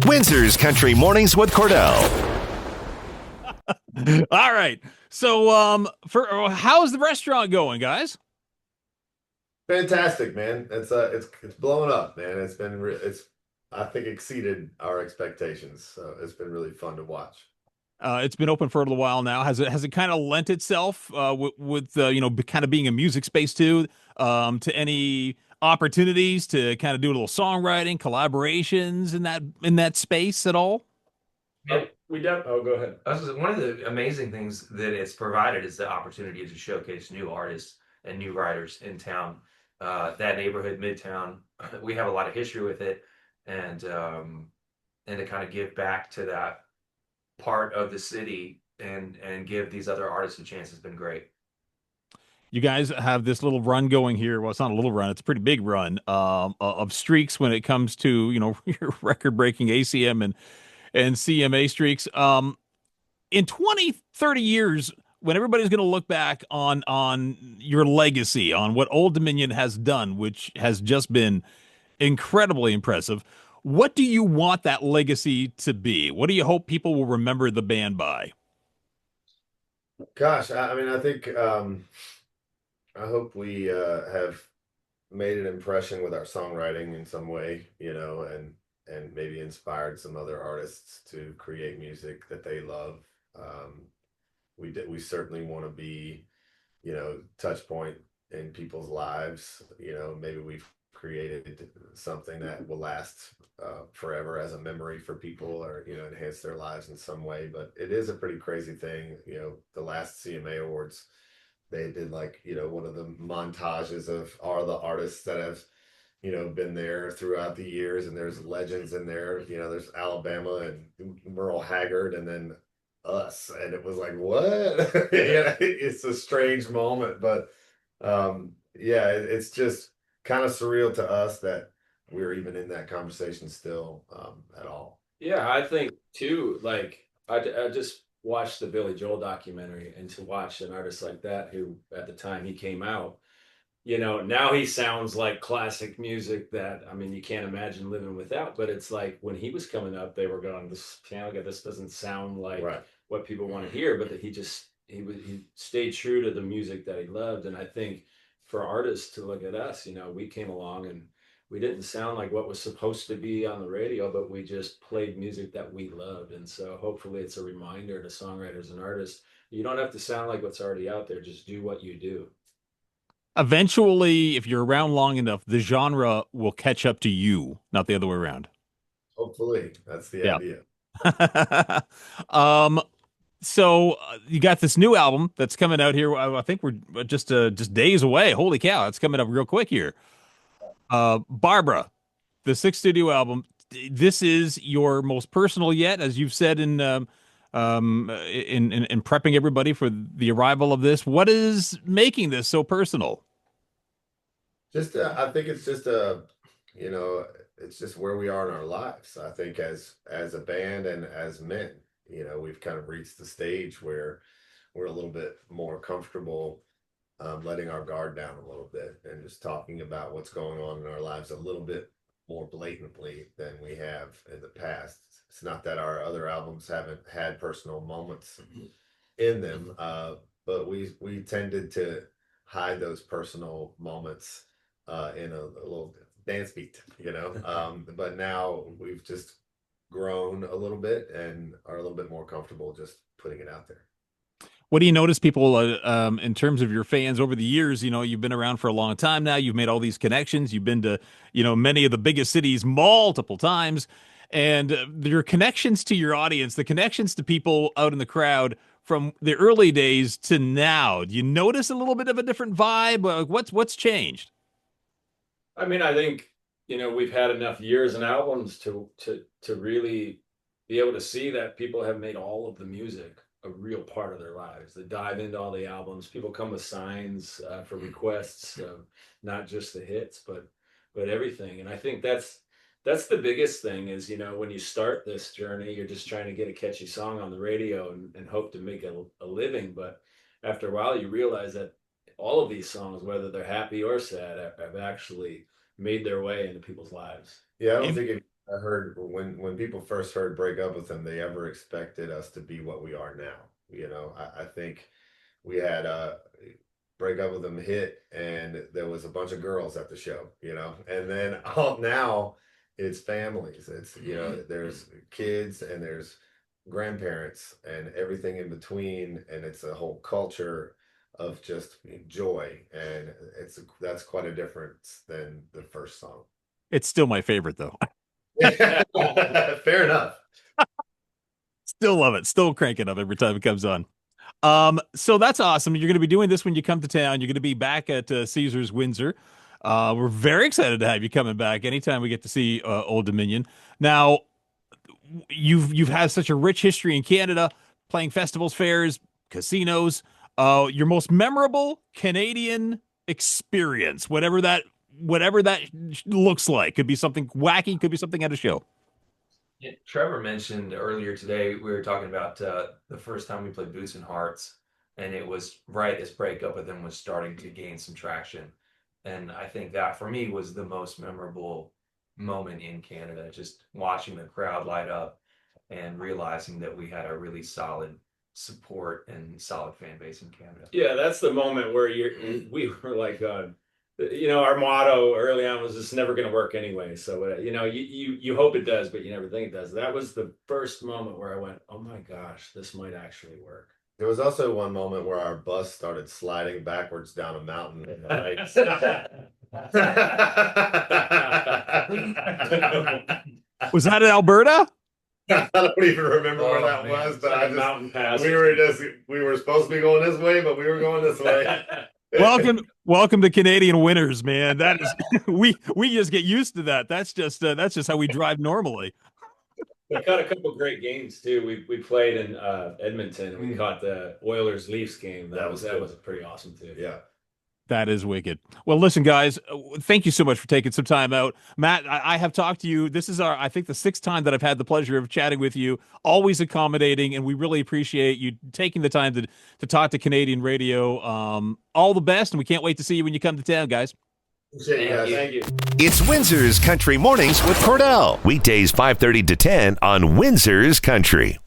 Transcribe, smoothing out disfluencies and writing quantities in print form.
Windsor's Country Mornings with Cordell. All right. So, for how's the restaurant going, guys? Fantastic, man. It's blowing up, man. It's I think exceeded our expectations. So it's been really fun to watch. It's been open for a little while now. Has it kind of lent itself with kind of being a music space too, to any opportunities to kind of do a little songwriting, collaborations in that space at all? We don't. Oh, go ahead. One of the amazing things that it's provided is the opportunity to showcase new artists and new writers in town. That neighborhood, Midtown, we have a lot of history with it, and and to kind of give back to that part of the city and give these other artists a chance has been great. You guys have this little run going here. Well, it's not a little run; it's a pretty big run of streaks when it comes to your record-breaking ACM and CMA streaks. In 20, 30 years, when everybody's going to look back on your legacy, on what Old Dominion has done, which has just been incredibly impressive, what do you want that legacy to be? What do you hope people will remember the band by? Gosh, I mean, I think I hope we have made an impression with our songwriting in some way, and maybe inspired some other artists to create music that they love. We certainly want to be, touch point in people's lives. Maybe we've created something that will last forever as a memory for people, or enhance their lives in some way. But it is a pretty crazy thing. The last CMA Awards, they did one of the montages of all the artists that have been there throughout the years, and there's legends in there. There's Alabama and Merle Haggard, and then us, and it was like, what? It's a strange moment, but yeah, it's just kind of surreal to us that we're even in that conversation still at all. Yeah, I think too. I just watched the Billy Joel documentary, and to watch an artist like that, who at the time he came out, now he sounds like classic music that, I mean, you can't imagine living without. But it's like when he was coming up, they were going, "This piano guy, this doesn't sound like Right. what people want to hear." But that he stayed true to the music that he loved. And I think for artists to look at us, we came along and we didn't sound like what was supposed to be on the radio, but we just played music that we loved. And so hopefully it's a reminder to songwriters and artists, you don't have to sound like what's already out there. Just do what you do. Eventually, if you're around long enough, the genre will catch up to you, not the other way around. Hopefully, that's the Yeah. idea. um, so you got this new album that's coming out here. I think we're just days away. Holy cow, it's coming up real quick here. Barbara, the sixth studio album. This is your most personal yet, as you've said in prepping everybody for the arrival of this. What is making this so personal? Just I think it's just you know it's just where we are in our lives. I think as a band and as men, we've kind of reached the stage where we're a little bit more comfortable, letting our guard down a little bit and just talking about what's going on in our lives a little bit more blatantly than we have in the past. It's not that our other albums haven't had personal moments in them, but we tended to hide those personal moments in a little dance beat, but now we've just grown a little bit and are a little bit more comfortable just putting it out there. What do you notice, people, in terms of your fans over the years? You've been around for a long time now. You've made all these connections. You've been to, many of the biggest cities multiple times. And your connections to your audience, the connections to people out in the crowd from the early days to now, do you notice a little bit of a different vibe? What's changed? I mean, I think, we've had enough years and albums to really be able to see that people have made all of the music a real part of their lives. They dive into all the albums. People come with signs for requests, not just the hits, but everything. And I think that's the biggest thing is, when you start this journey, you're just trying to get a catchy song on the radio and hope to make a living. But after a while, you realize that all of these songs, whether they're happy or sad, have actually made their way into people's lives. Yeah, I don't If- think I heard when people first heard "Break Up with Them," they ever expected us to be what we are now. I think we had "Break Up with Them" hit, and there was a bunch of girls at the show. And then now it's families. It's there's kids and there's grandparents and everything in between, and it's a whole culture of just joy, and that's quite a difference than the first song. It's still my favorite though. Fair enough. Still love it. Still crank it up every time it comes on. So that's awesome. You're going to be doing this when you come to town. You're going to be back at Caesars Windsor. We're very excited to have you coming back anytime we get to see Old Dominion. Now, you've had such a rich history in Canada, playing festivals, fairs, casinos. Your most memorable Canadian experience, whatever that looks like, could be something wacky, could be something at a show. Yeah, Trevor mentioned earlier today, we were talking about the first time we played Boots and Hearts, and it was right as Break Up with Them was starting to gain some traction. And I think that for me was the most memorable moment in Canada, just watching the crowd light up and realizing that we had a really solid support and solid fan base in Canada. Yeah, that's the moment where we were like, our motto early on was it's never going to work anyway. So, you hope it does, but you never think it does. That was the first moment where I went, oh my gosh, this might actually work. There was also one moment where our bus started sliding backwards down a mountain in the heights. Was that in Alberta? I don't even remember where that was, but I mountain pass. we were supposed to be going this way, but we were going this way. Welcome to Canadian winters, man. That is we just get used to that. That's just how we drive normally. We caught a couple great games too. We played in Edmonton, and we caught the Oilers Leafs game. That was pretty awesome too. Yeah. That is wicked. Well, listen, guys, thank you so much for taking some time out. Matt, I have talked to you. This is I think the 6th time that I've had the pleasure of chatting with you, always accommodating, and we really appreciate you taking the time to talk to Canadian radio. All the best, and we can't wait to see you when you come to town, guys. Appreciate you guys. Thank you. It's Windsor's Country Mornings with Cordell. Weekdays 5:30 to 10 on Windsor's Country.